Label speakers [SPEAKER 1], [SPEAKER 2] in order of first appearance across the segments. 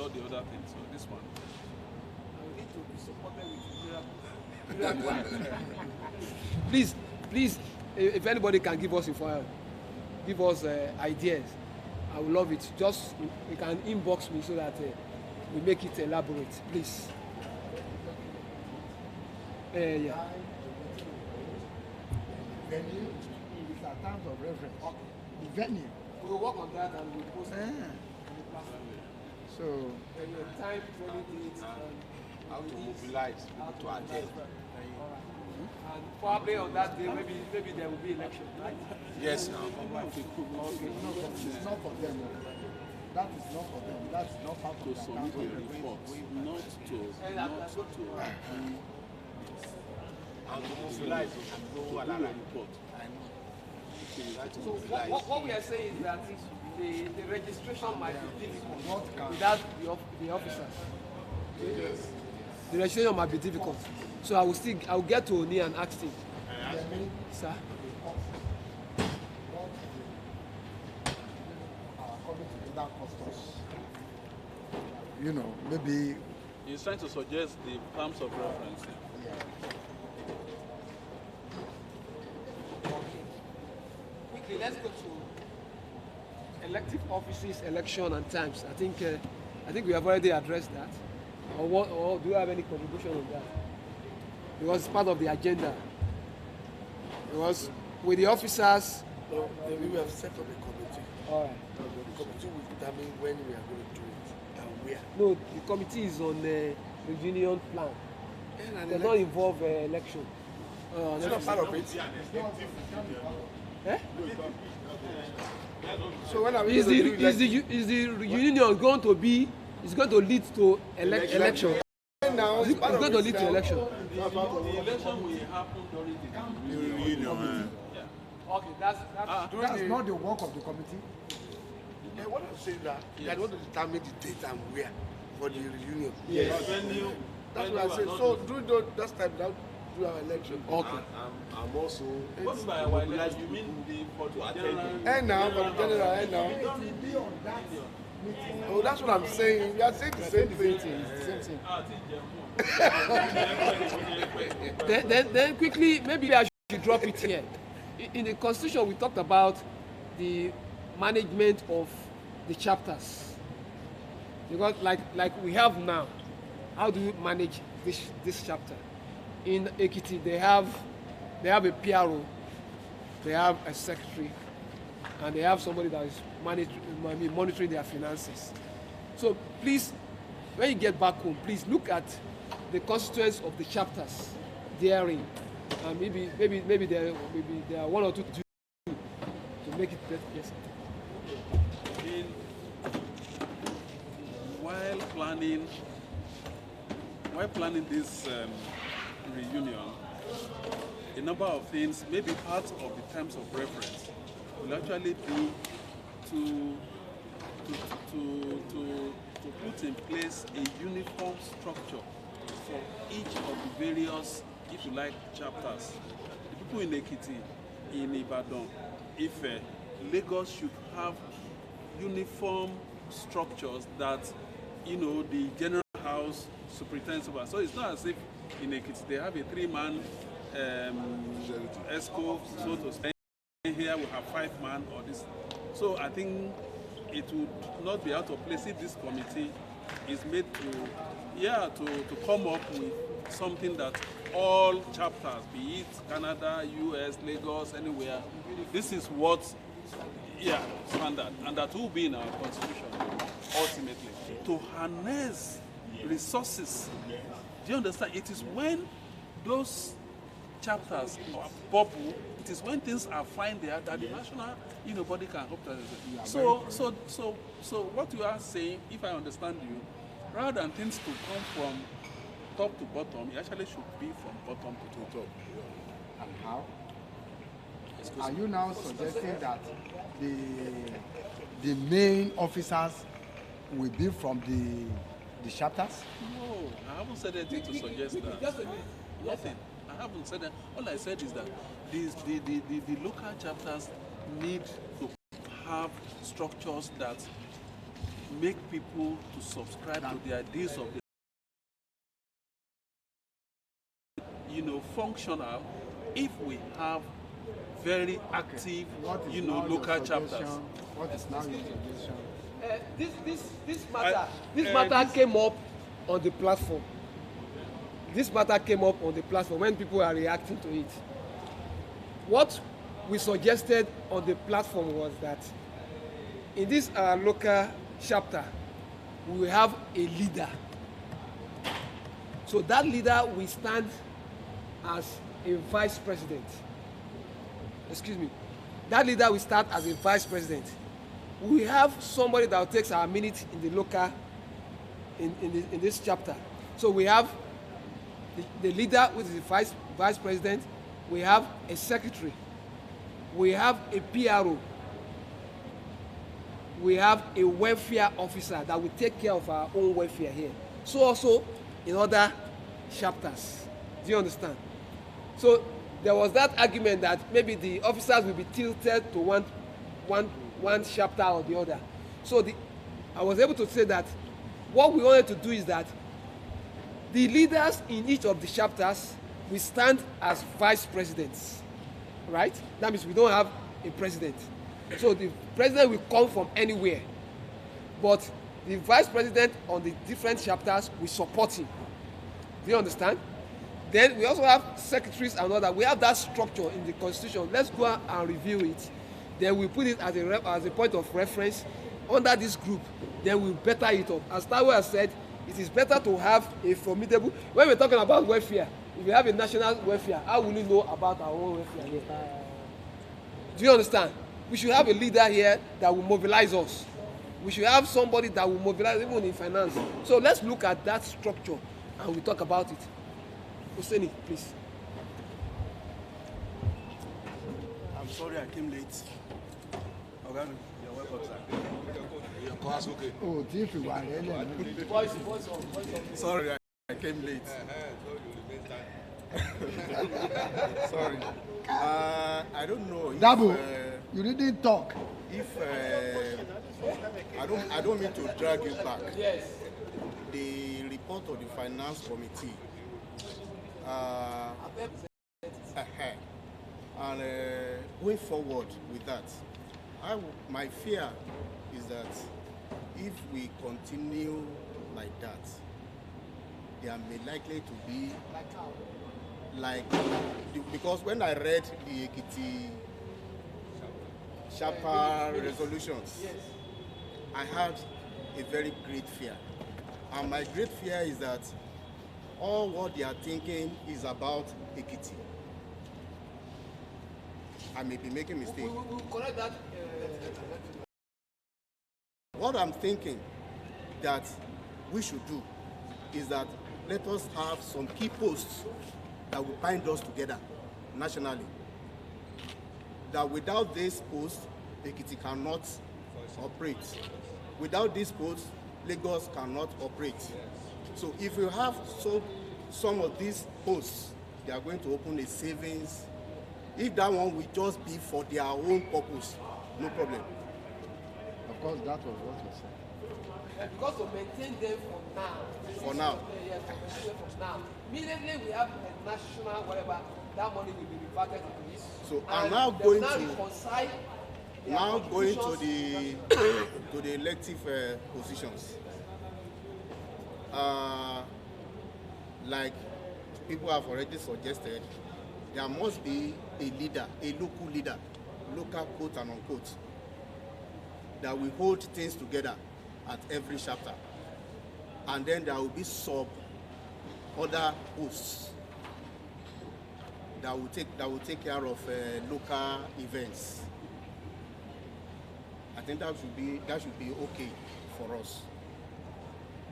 [SPEAKER 1] all the other things. So this one.
[SPEAKER 2] I need to be supported with please, if anybody can give us ideas, I would love it. Just you can inbox me so that we make it elaborate, please. Yeah.
[SPEAKER 3] Venue is a terms of reference. The venue.
[SPEAKER 2] We'll work on that and we'll post it.
[SPEAKER 3] So
[SPEAKER 2] time, 20 dates,
[SPEAKER 4] how to mobilize people to attend.
[SPEAKER 2] And probably on that day, maybe there will be election, right?
[SPEAKER 4] Yes, now.
[SPEAKER 3] okay. It's not for them. That is not for them. That's not part of
[SPEAKER 1] To
[SPEAKER 3] the
[SPEAKER 1] submit a report, not to.
[SPEAKER 4] And to mobilize and go
[SPEAKER 1] Do a report.
[SPEAKER 2] So what we are saying is that the registration might be difficult without the officers. The registration might be difficult. So I will get to Oni and ask him. Sir?
[SPEAKER 3] You know, maybe
[SPEAKER 1] He's trying to suggest the terms of reference.
[SPEAKER 2] Quickly, let's go to elective offices, election and times. I think we have already addressed that. Or do you have any contribution on that? Because it's part of the agenda. Because with the officers.
[SPEAKER 4] No, we have set up a committee.
[SPEAKER 2] All right.
[SPEAKER 4] The committee will determine when we are going to do it and where.
[SPEAKER 2] No, the committee is on the union plan. Does not involve election.
[SPEAKER 4] It's not part of it.
[SPEAKER 2] Eh?
[SPEAKER 4] So when are we
[SPEAKER 2] Is the union going to be? It's going to lead to election.
[SPEAKER 4] Now
[SPEAKER 2] It's going to lead to election.
[SPEAKER 1] The election will happen during the
[SPEAKER 4] union.
[SPEAKER 2] Okay, that's
[SPEAKER 3] not the work of the committee.
[SPEAKER 4] Yeah, what I'm saying that they are going to determine the date and where for the reunion.
[SPEAKER 2] yes.
[SPEAKER 4] That's what I said. So do that time without do our election.
[SPEAKER 2] Okay.
[SPEAKER 4] I'm also.
[SPEAKER 1] What by our election? You mean for the general?
[SPEAKER 4] And now for the general, and now. Oh, that's what I'm saying. We are saying the same thing.
[SPEAKER 2] Then quickly, maybe I should drop it here. In the constitution, we talked about the management of the chapters. Because like we have now, how do you manage this chapter? In Ekiti, they have a PRO, they have a secretary, and they have somebody that is monitoring their finances. So please, when you get back home, please look at the constituents of the chapters therein, and maybe there are one or two to do to make it better. Yes.
[SPEAKER 1] While planning this reunion, a number of things, maybe part of the terms of reference, will actually be to put in place a uniform structure for each of the various, if you like, chapters. The people in Ekiti, in Ibadan, Ife, Lagos should have uniform structures that, the general house superintends over. So it's not as if in Ekiti they have a 3-man ESCO, so to say. Here we have 5-man or this. So I think it would not be out of place if this committee is made to come up with something that all chapters, be it Canada, US, Lagos, anywhere, this is what standard, and that will be in our constitution ultimately to harness resources. Do you understand? It is when those chapters are bubble, it is when things are fine there that the national body can hope that. So what you are saying, if I understand you, rather than things to come from top to bottom, it actually should be from bottom to top.
[SPEAKER 3] And how? Are you now suggesting that the main officers will be from the chapters?
[SPEAKER 1] No, I haven't said anything to suggest that. Nothing. I haven't said that. All I said is that the local chapters need to have structures that make people to subscribe to the ideas of the, functional if we have very active, local chapters.
[SPEAKER 3] What is now your suggestion?
[SPEAKER 2] This matter came up on the platform. This matter came up on the platform when people are reacting to it. What we suggested on the platform was that in this local chapter, we will have a leader. So that leader will stand as a vice president. Excuse me. That leader will start as a vice president. We have somebody that will take our minute in the local, in this chapter. So we have the leader, which is the vice president. We have a secretary. We have a PRO. We have a welfare officer that will take care of our own welfare here. So also in other chapters. Do you understand? So there was that argument that maybe the officers will be tilted to one chapter or the other. So I was able to say that what we wanted to do is that the leaders in each of the chapters will stand as vice presidents, right? That means we don't have a president. So the president will come from anywhere, but the vice president on the different chapters will support him. Do you understand? Then we also have secretaries and all that. We have that structure in the constitution. Let's go and review it. Then we put it as a point of reference under this group. Then we'll better it up. As Tawo has said, it is better to have a formidable. When we're talking about welfare, if we have a national welfare, how will we know about our own welfare here? Do you understand? We should have a leader here that will mobilize us. We should have somebody that will mobilize even in finance. So let's look at that structure and we'll talk about it. Hussaini, please.
[SPEAKER 4] I'm sorry I came late. Okay, you're welcome, sir. Your class, okay.
[SPEAKER 3] Oh, if you are
[SPEAKER 2] Voice on.
[SPEAKER 4] Sorry, I came late. Sorry. I don't know. If,
[SPEAKER 3] Dabo, you didn't talk.
[SPEAKER 4] If I don't mean to drag you back.
[SPEAKER 2] Yes.
[SPEAKER 4] The report of the finance committee. And going forward with that, my fear is that if we continue like that, there may likely to be because when I read the Ekiti Shapa resolutions,
[SPEAKER 2] Yes.
[SPEAKER 4] I had a very great fear. And my great fear is that all what they are thinking is about Ekiti. I may be making a mistake.
[SPEAKER 2] We'll correct that.
[SPEAKER 4] What I'm thinking that we should do is that let us have some key posts that will bind us together nationally. That without this post, Ekiti cannot operate. Without this post, Lagos cannot operate. So if you have some of these posts, they are going to open a savings. If that one will just be for their own purpose, no problem.
[SPEAKER 3] Of course, that was what you said.
[SPEAKER 2] Because to maintain them for now.
[SPEAKER 4] For now.
[SPEAKER 2] Yes, to maintain them for now. Immediately we have a national whatever, that money will be reverted to this.
[SPEAKER 4] So I'm now going to the elective positions. Like people have already suggested, there must be a leader, a local leader, local quote and unquote, that will hold things together at every chapter. And then there will be other posts that will take care of local events. I think that should be okay for us.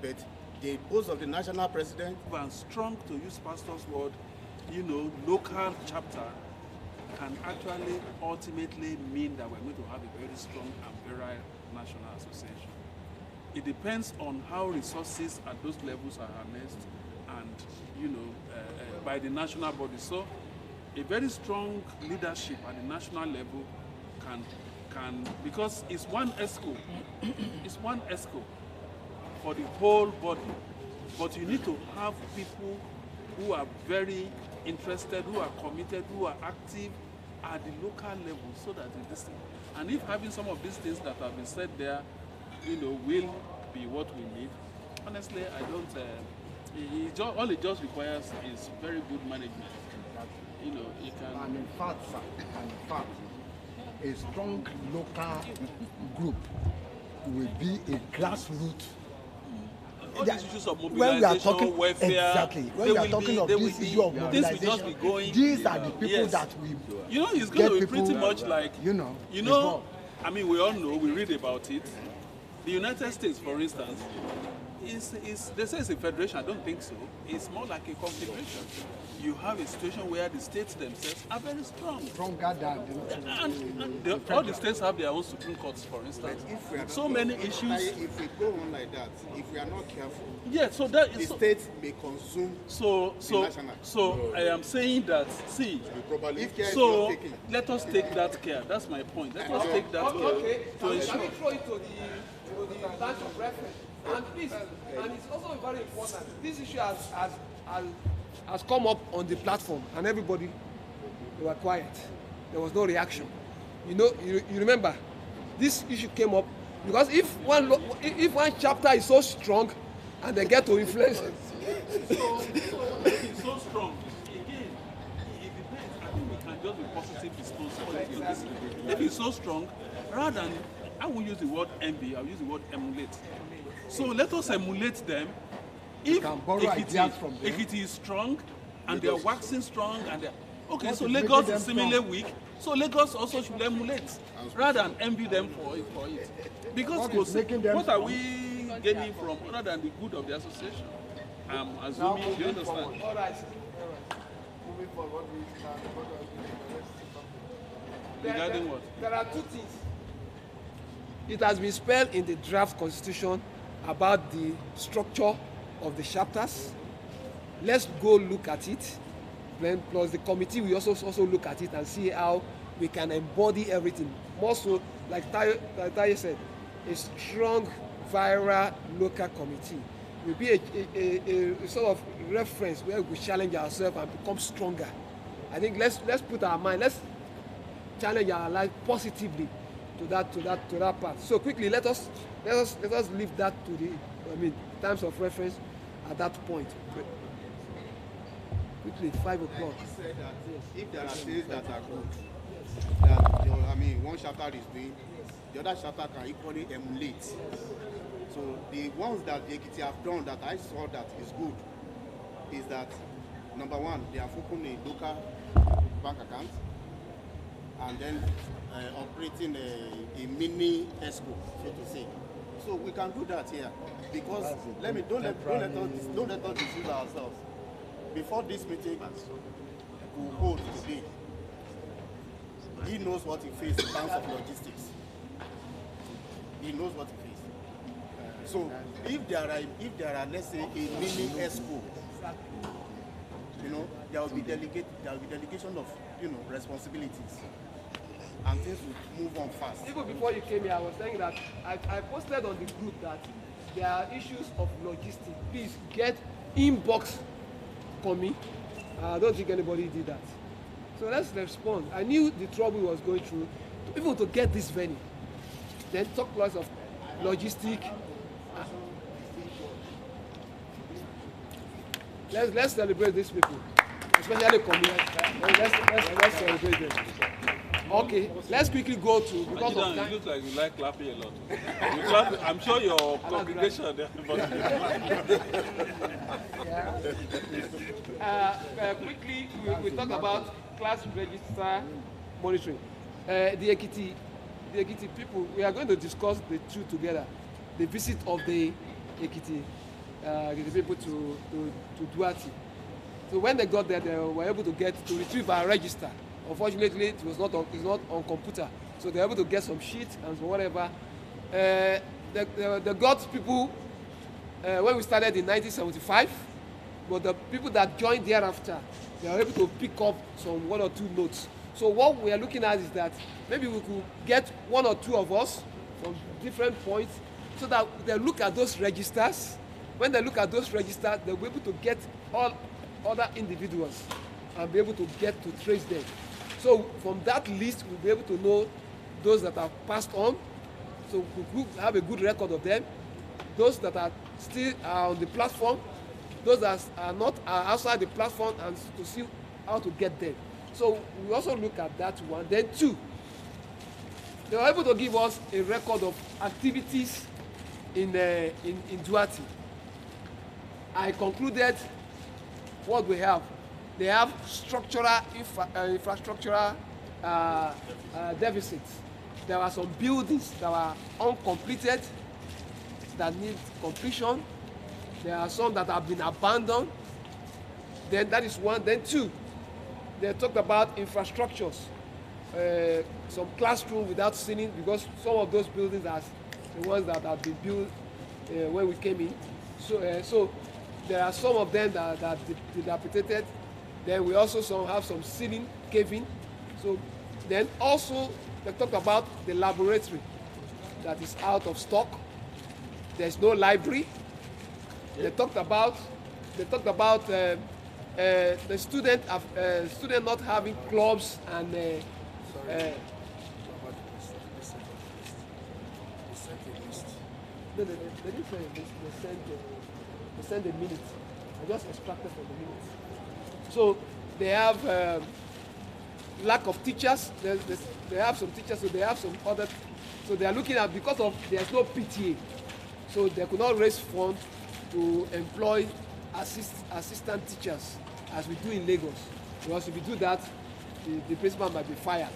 [SPEAKER 4] But the post of the national president
[SPEAKER 1] And strong, to use Pastor's word, local chapter can actually ultimately mean that we're going to have a very strong and virile national association. It depends on how resources at those levels are harnessed and, by the national body. So a very strong leadership at the national level can, because it's one ESCO, it's one ESCO for the whole body, but you need to have people who are very interested, who are committed, who are active at the local level, so that this thing, and if having some of these things that have been said there, will be what we need. Honestly, I don't. All it just requires is very good management. You can.
[SPEAKER 3] And in fact, sir, a strong local group will be a grassroots.
[SPEAKER 1] All these issues of
[SPEAKER 3] When we are
[SPEAKER 1] mobilization,
[SPEAKER 3] talking
[SPEAKER 1] welfare,
[SPEAKER 3] exactly, when we are talking of this issue of
[SPEAKER 1] things will
[SPEAKER 3] mobilization,
[SPEAKER 1] just be going.
[SPEAKER 3] these are the people
[SPEAKER 1] Yes.
[SPEAKER 3] that we
[SPEAKER 1] It's
[SPEAKER 3] get
[SPEAKER 1] going to be pretty
[SPEAKER 3] people,
[SPEAKER 1] much like
[SPEAKER 3] before.
[SPEAKER 1] I mean, we all know, we read about it. The United States, for instance, they say it's a federation. I don't think so. It's more like a confederation. You have a situation where the states themselves are very strong.
[SPEAKER 3] Stronger than
[SPEAKER 1] All the states have their own Supreme Courts, for instance.
[SPEAKER 4] If we are
[SPEAKER 1] So many issues.
[SPEAKER 4] If we go on like that, if we are not careful,
[SPEAKER 1] Yeah, so that
[SPEAKER 4] the
[SPEAKER 1] is.
[SPEAKER 4] state may consume
[SPEAKER 1] So I am saying that, see,
[SPEAKER 4] if care is
[SPEAKER 1] so
[SPEAKER 4] not taken.
[SPEAKER 1] let us take that care. That's my point. Let us take that care
[SPEAKER 2] Okay,
[SPEAKER 1] to
[SPEAKER 2] can
[SPEAKER 1] ensure.
[SPEAKER 2] we throw it to the branch of reference? And please, and it's also very important, this issue has come up on the platform and everybody were quiet. There was no reaction. You remember, this issue came up because if one chapter is so strong and they get to influence it.
[SPEAKER 1] So it's so strong. Again, it depends. I think we can just be positive disposed. If it's so strong, rather than, I will use the word envy, I'll use the word emulate. So let us emulate them. If
[SPEAKER 3] can borrow ideas from them.
[SPEAKER 1] Ekiti is strong and they are waxing strong and they are, okay,
[SPEAKER 3] What
[SPEAKER 1] so
[SPEAKER 3] is
[SPEAKER 1] Lagos
[SPEAKER 3] making
[SPEAKER 1] is
[SPEAKER 3] them
[SPEAKER 1] similarly
[SPEAKER 3] strong?
[SPEAKER 1] weak. So Lagos also should emulate rather than envy them for it. Because
[SPEAKER 3] What is making them
[SPEAKER 1] what are
[SPEAKER 3] strong?
[SPEAKER 1] we gaining from other than the good of the association? I'm assuming you understand.
[SPEAKER 2] All right.
[SPEAKER 3] Moving forward,
[SPEAKER 1] Regarding what?
[SPEAKER 2] There are two things. It has been spelled in the draft constitution about the structure of the chapters. Let's go look at it. Then plus the committee will also look at it and see how we can embody everything. More so, like Taye said, a strong viral local committee will be a sort of reference where we challenge ourselves and become stronger. I think let's put our mind, let's challenge our life positively to that part. So quickly, let us leave that to the times of reference at that point. Quickly, 5 o'clock.
[SPEAKER 4] He said that if there are things that are good, that one chapter is doing, the other chapter can equally emulate. So the ones that the Ekiti have done that I saw that is good is that number one, they have opened a local bank account and then operating a mini ESCO, so to say. So we can do that here because don't let us deceive ourselves. Before this meeting we hold today, he knows what he faced in terms of logistics. He knows what he faced. So if there are let's say a mini ESCO, there will be delegation of responsibilities, and things will move on fast.
[SPEAKER 2] Even before you came here, I was saying that I posted on the group that there are issues of logistics. Please get inbox for me. I don't think anybody did that. So let's respond. I knew the trouble was going through, even to get this venue. Then talk lots of logistic. Let's celebrate these people, especially community. Let's celebrate them. Okay, let's quickly go to because of time.
[SPEAKER 1] You look like you like clapping a lot. You clap, I'm sure your congregation there.
[SPEAKER 2] Quickly, we talk about class register monitoring. The Ekiti people, we are going to discuss the two together. The visit of the Ekiti people to Duarte. So when they got there, they were able to retrieve our register. Unfortunately, it's not on computer, so they were able to get some sheets and whatever. They got people when we started in 1975, but the people that joined thereafter, they were able to pick up some 1 or 2 notes. So what we are looking at is that maybe we could get 1 or 2 of us from different points so that they look at those registers. When they look at those registers, they'll be able to get all other individuals and be able to get to trace them. So from that list, we'll be able to know those that have passed on. So we could have a good record of them. Those that are still on the platform, those that are not outside the platform, and to see how to get them. So we also look at that one. Then 2, they were able to give us a record of activities in Duarte. I concluded what we have. They have structural infrastructural deficits. There are some buildings that are uncompleted that need completion. There are some that have been abandoned. Then that is 1. Then 2, they talked about infrastructures. Some classroom without ceiling, because some of those buildings are the ones that have been built when we came in. So there are some of them that are dilapidated. Then we also have some ceiling caving. So then also they talked about the laboratory that is out of stock. There's no library. They talked about the student not having clubs and no, they didn't say they sent a minute. I just extracted from the minutes. So they have lack of teachers. They have some teachers, so they have some other. So they are looking at, because of there's no PTA, so they could not raise funds to employ assistant teachers as we do in Lagos. Because if we do that, the principal might be fired.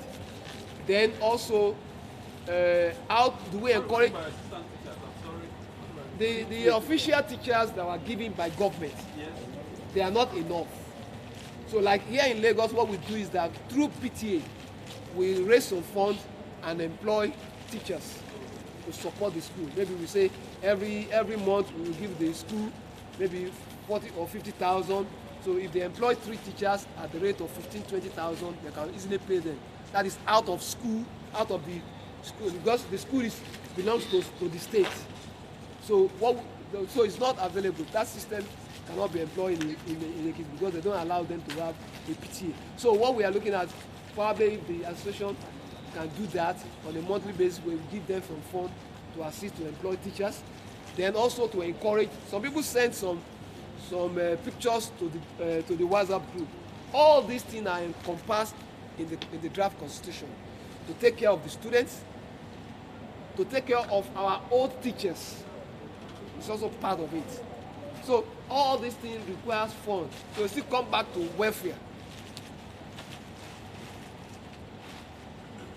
[SPEAKER 2] Then also, how do we encourage the official teachers that were given by government? Yes. They are not enough. So like here in Lagos, what we do is that through PTA, we raise some funds and employ teachers to support the school. Maybe we say every month we will give the school maybe 40 or 50,000. So if they employ 3 teachers at the rate of 15,000-20,000, they can easily pay them. That is out of the school, because the school belongs to the state. So it's not available. That system cannot be employed in the kids because they don't allow them to have a PTA. So what we are looking at, probably if the association can do that on a monthly basis, we will give them some fund to assist to employ teachers. Then also to encourage, some people send some pictures to the WhatsApp group. All these things are encompassed in the draft constitution to take care of the students, to take care of our old teachers. It's also part of it. So all these things requires funds. So still come back to welfare.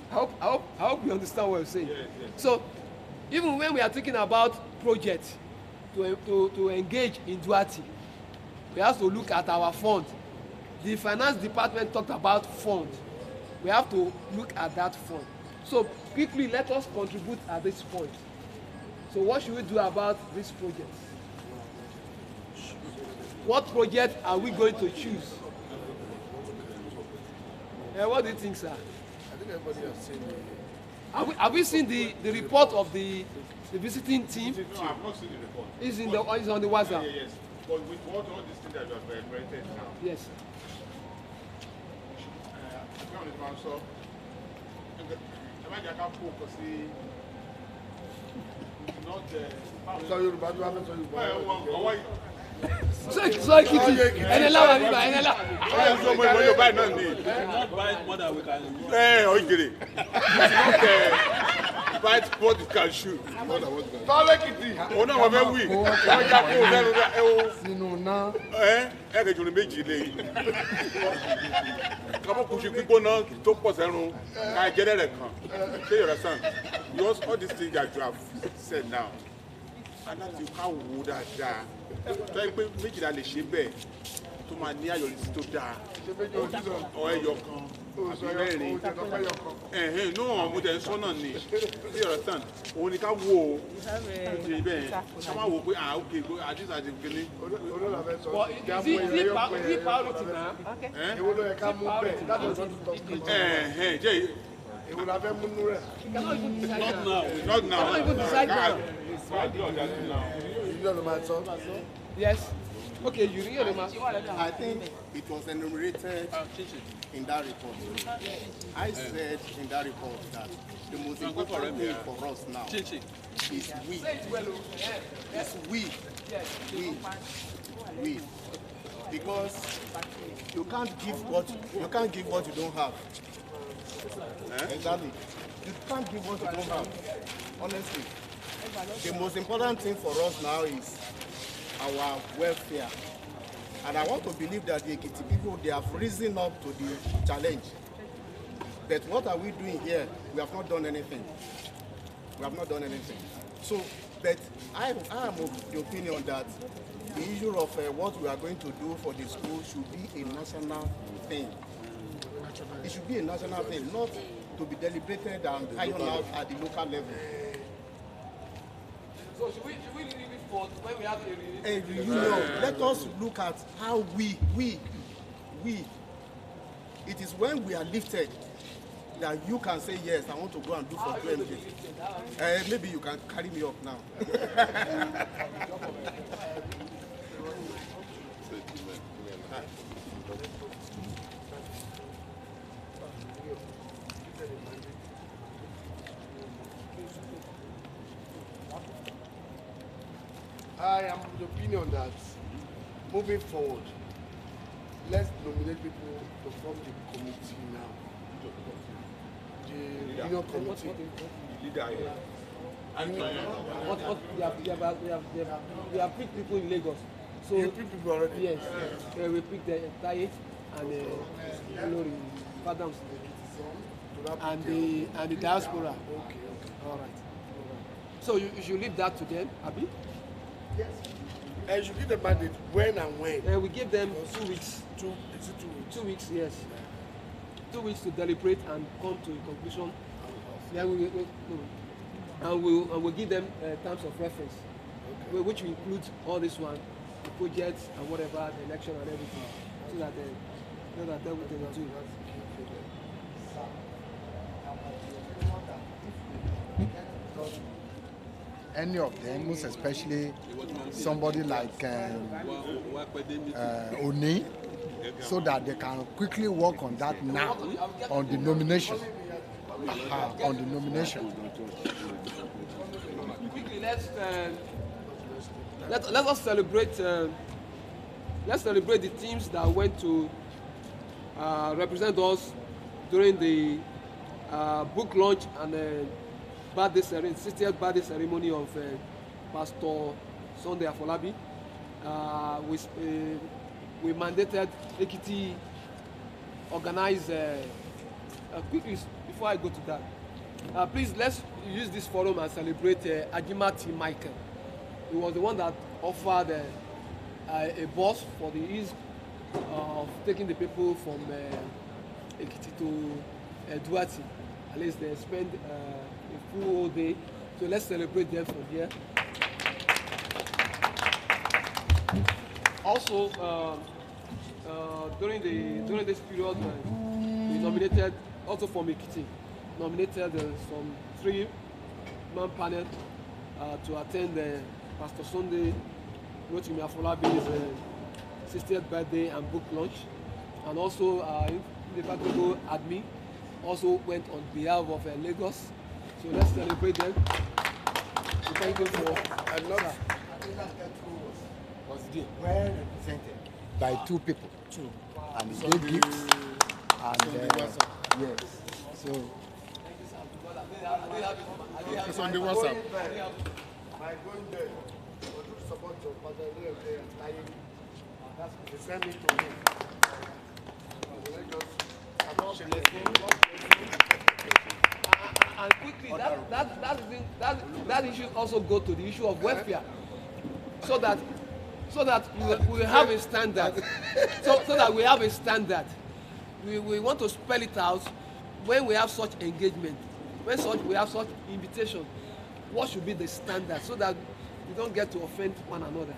[SPEAKER 2] I hope you understand what I'm saying. Yes, yes. So even when we are talking about projects to engage in Duarte, we have to look at our fund. The finance department talked about fund. We have to look at that fund. So quickly, let us contribute at this point. So what should we do about this project? What project are we going to choose? What do you think, sir?
[SPEAKER 5] I think everybody has seen the...
[SPEAKER 2] Have we seen the report of the visiting team?
[SPEAKER 5] No, I have not seen the report.
[SPEAKER 2] It's on the WhatsApp.
[SPEAKER 5] Yes. But with all these things that you have elaborated now,
[SPEAKER 2] yes.
[SPEAKER 5] I think on this one, so I can't focus not so Yoruba do have so Yoruba.
[SPEAKER 2] So Ikeja, enela wa biba enela.
[SPEAKER 5] So mo Yoruba náà ni.
[SPEAKER 1] Not buy more than we can use.
[SPEAKER 5] O jere. Buy what you can shoot. Tọ́lẹ̀ kìtì. Òun náà wọ́n fẹ́ wí. Wọ́n já kó lẹ́nu rẹ̀ ẹ o.
[SPEAKER 3] Sínú náà.
[SPEAKER 5] Kẹjọ ní méjì lé yìí. Kàmú kùsù gbígbóná tó pọ̀ sẹ́run ká jẹ́rẹ́ rẹ̀ kan. Ṣé you understand? Because all these things that you have said now, and that you can't wò dáadáa. Tọ́yẹ pé méjìlá lè ṣe bẹ́ẹ̀. tó máa ní àyọrísí tó dáa ọ ẹyọ kan àbí mẹ́rin náà mo tẹ̀ ń sọ náà ni ṣé ọ̀rọ̀ tán òun ni ká wo o ṣe bẹ́ẹ̀ ká má wo pé ok àdìsá ti kéde.
[SPEAKER 2] But is it priority now?
[SPEAKER 3] Èwo ló yẹ ká mú bẹ́ẹ̀ that was not to talk about.
[SPEAKER 5] jẹ́
[SPEAKER 3] Èwo la fẹ́ múnú rẹ̀.
[SPEAKER 2] Cannot even decide now.
[SPEAKER 5] not now.
[SPEAKER 2] Cannot even decide now.
[SPEAKER 3] Ìjọba ló máa sọ.
[SPEAKER 2] Yes. Okay, you read it,
[SPEAKER 4] I think it was enumerated in that report. I said in that report that the most important thing for us now is we. It's we. Because you can't give what you don't have. Exactly. You can't give what you don't have. Honestly, the most important thing for us now is our welfare. And I want to believe that the Ekiti people, they have risen up to the challenge. But what are we doing here? We have not done anything. We have not done anything. So, but I am of the opinion that the issue of what we are going to do for the school should be a national thing. It should be a national thing, not to be deliberated and ironed out at the local level.
[SPEAKER 2] So should we leave it for when we have a
[SPEAKER 4] reunion? Let us look at how we. It is when we are lifted that you can say, yes, I want to go and do for Dmgs. Maybe you can carry me up now.
[SPEAKER 3] I am of the opinion that moving forward, let's nominate people to form the committee now. The union committee.
[SPEAKER 2] We have picked people in Lagos. So
[SPEAKER 3] You pick people already?
[SPEAKER 2] Yes. We picked the Taye and Glory, Adams, and the diaspora.
[SPEAKER 3] Okay.
[SPEAKER 2] All right. So you should leave that to them, Abi?
[SPEAKER 3] Yes. And you should give the mandate when and when.
[SPEAKER 2] We give them 2 weeks.
[SPEAKER 3] Is it 2 weeks?
[SPEAKER 2] 2 weeks, yes. 2 weeks to deliberate and come to a conclusion. Then we'll give them terms of reference, which will include all this one, the projects and whatever, the election and everything, so that they know that everything will do.
[SPEAKER 3] Any of them, most especially somebody like Oni, so that they can quickly work on that now, on the nomination. On the nomination.
[SPEAKER 2] Quickly, let us celebrate. Let's celebrate the teams that went to represent us during the book launch and birthday ceremony, 60th birthday ceremony of Pastor Sunday Afolabi. We mandated Ekiti organize quickly before I go to that. Please let's use this forum and celebrate Ajimati Michael. He was the one that offered a bus for the ease of taking the people from Ekiti to Duarte. At least they spend a full whole day. So let's celebrate them from here. Also, during this period, we nominated also from Ekiti, nominated some 3-man panel to attend Pastor Sunday Rotimi Afolabi's 60th birthday and book launch, and also Indefatigable Admi also went on behalf of Lagos. So let's celebrate them. So thank you for
[SPEAKER 3] Was well represented by 2 people. And they gave gifts. And yes. So
[SPEAKER 5] It's on the WhatsApp.
[SPEAKER 3] by going there, to support your father, they send me to him.
[SPEAKER 2] And quickly, that issue also go to the issue of welfare, so that so that we will have a standard. So that we have a standard. We want to spell it out when we have such engagement, when we have such invitation. What should be the standard so that we don't get to offend one another?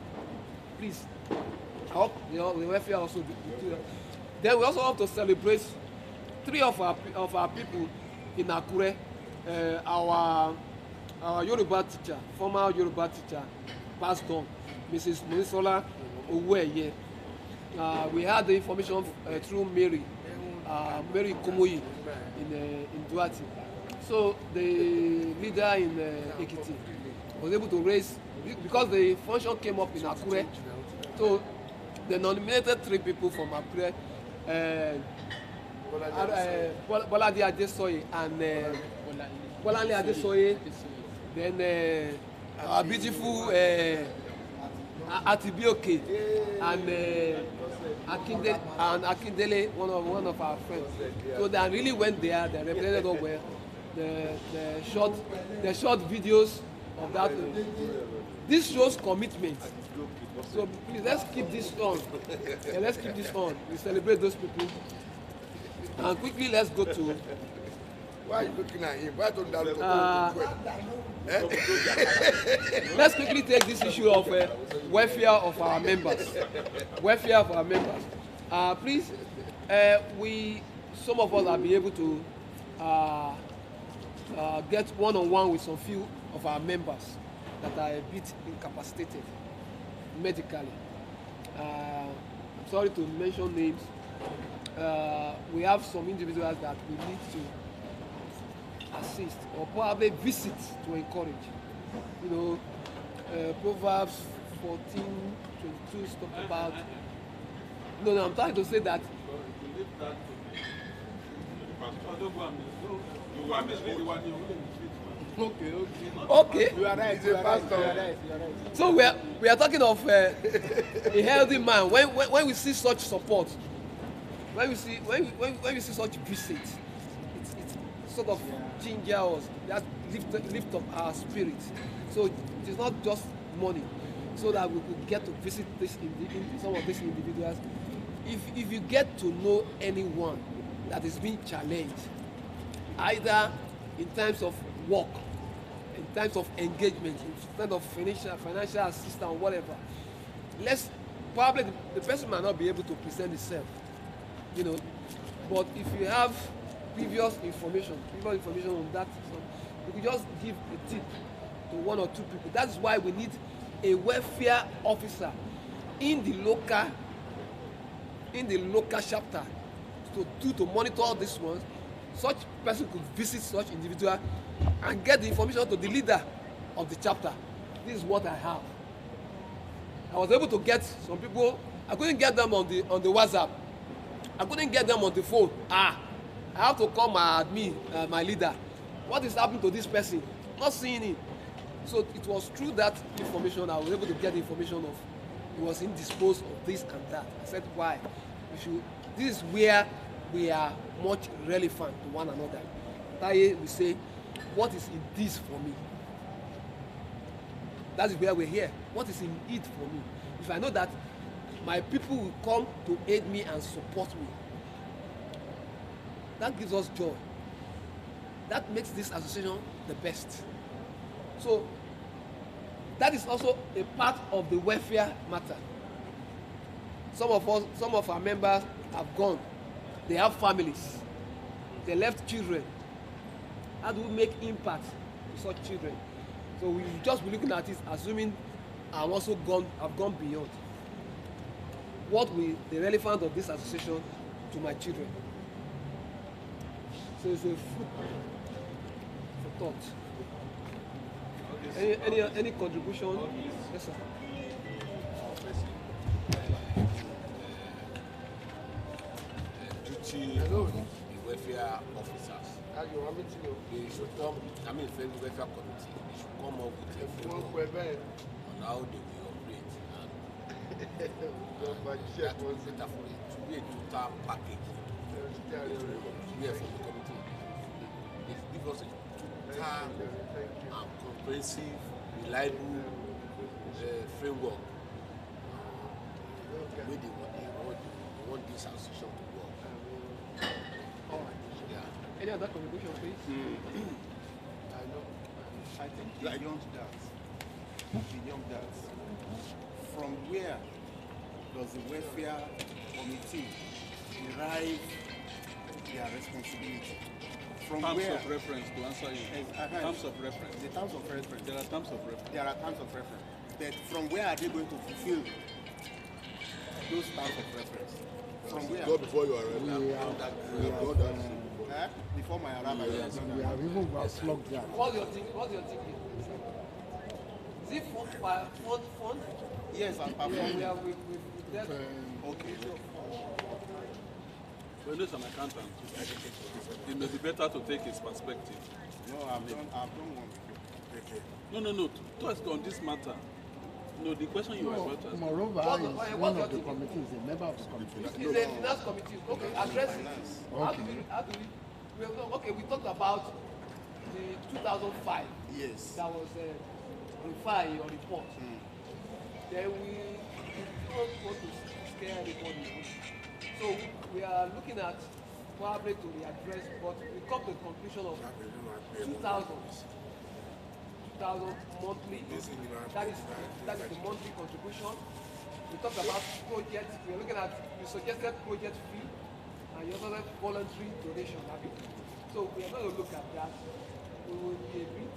[SPEAKER 2] Please, I hope the welfare also do that. Then we also have to celebrate 3 of our people in Akure. Our Yoruba teacher, former Yoruba teacher, passed on, Mrs. Monisola Oweye. We had the information through Mary Komoyi in Duarte. So the leader in Ekiti was able to raise, because the function came up in Akure, so they nominated 3 people from Akure, Bolade Adesoye and Bolale Adesoye, then our beautiful Atibioke and Akindele, one of our friends. So they really went there. They represented us well. The short videos of that. This shows commitment. So please, let's keep this on. Yeah, let's keep this on. We celebrate those people. And quickly, let's go to.
[SPEAKER 3] Why are you looking at him? Why don't that
[SPEAKER 2] Let's quickly take this issue of welfare of our members. Welfare of our members. Please, some of us have been able to get one-on-one with some few of our members that are a bit incapacitated medically. I'm sorry to mention names. We have some individuals that we need to assist or probably visit to encourage. You know, Proverbs 14:22 talk about. No, I'm trying to say that. Okay.
[SPEAKER 3] You are right. You are right.
[SPEAKER 2] So we are talking of a healthy man. When we see such support, when we see such visits, it sort of ginger us, that lift up our spirit. So it is not just money, so that we could get to visit some of these individuals. If you get to know anyone that is being challenged, either in terms of work, in terms of engagement, in terms of financial assistance or whatever, probably the person might not be able to present itself, you know, but if you have previous information on that, so you could just give a tip to 1 or 2 people. That's why we need a welfare officer in the local chapter to monitor all these ones. Such person could visit such individual and get the information to the leader of the chapter. This is what I have. I was able to get some people. I couldn't get them on the WhatsApp. I couldn't get them on the phone. I have to call my admin, my leader. What is happening to this person? Not seeing him. So it was through that information I was able to get the information of he was indisposed of this and that. I said, why? This is where we are much relevant to one another. Taye will say, what is in this for me? That is where we're here. What is in it for me? If I know that my people will come to aid me and support me, that gives us joy. That makes this association the best. So that is also a part of the welfare matter. Some of our members have gone. They have families. They left children. How do we make impact to such children? So we just be looking at it, assuming I've gone beyond. What will the relevance of this association to my children? So it's a food for thought. Any contribution? Yes, sir.
[SPEAKER 6] Duty the welfare officers. They should come. The welfare committee. They should come up with a framework on how they will operate, and that will be better for it. To be a total package. To be from the committee. It gives us a total and comprehensive, reliable framework
[SPEAKER 2] Any other contribution, please?
[SPEAKER 4] I think beyond that, from where does the welfare committee derive their responsibility? From
[SPEAKER 1] Terms
[SPEAKER 4] where?
[SPEAKER 1] of reference to answer you. Terms of reference.
[SPEAKER 4] The terms of reference.
[SPEAKER 1] There are terms of reference.
[SPEAKER 4] There are terms of reference. But from where are they going to fulfill those terms of reference? From where?
[SPEAKER 5] Go before you arrive.
[SPEAKER 4] Before my arrival,
[SPEAKER 3] we have even got flogged that.
[SPEAKER 2] What's your thinking? Is it fund?
[SPEAKER 4] yes, I'm
[SPEAKER 2] Yeah,
[SPEAKER 4] performing.
[SPEAKER 2] we have with that.
[SPEAKER 4] Okay.
[SPEAKER 1] When there's an accountant, it may be better to take his perspective.
[SPEAKER 4] No, I've done one.
[SPEAKER 1] No. To ask on this matter. No, the question you were about to ask.
[SPEAKER 3] Moreover,
[SPEAKER 2] What's
[SPEAKER 3] is
[SPEAKER 2] your
[SPEAKER 3] one of the
[SPEAKER 2] thinking?
[SPEAKER 3] committees, a member of the committee.
[SPEAKER 2] It's a finance committee. Okay, address it. How do we okay, we talked about the 2005
[SPEAKER 4] Yes.
[SPEAKER 2] that was referred in your report. Then we don't want to scare anybody. So we are looking at probably to readdress, but we come to the conclusion of 2000 monthly. That is the monthly contribution. We talked about projects. We are looking at the suggested project fee and you also have voluntary donation. So we are going to look at that. We will be a bit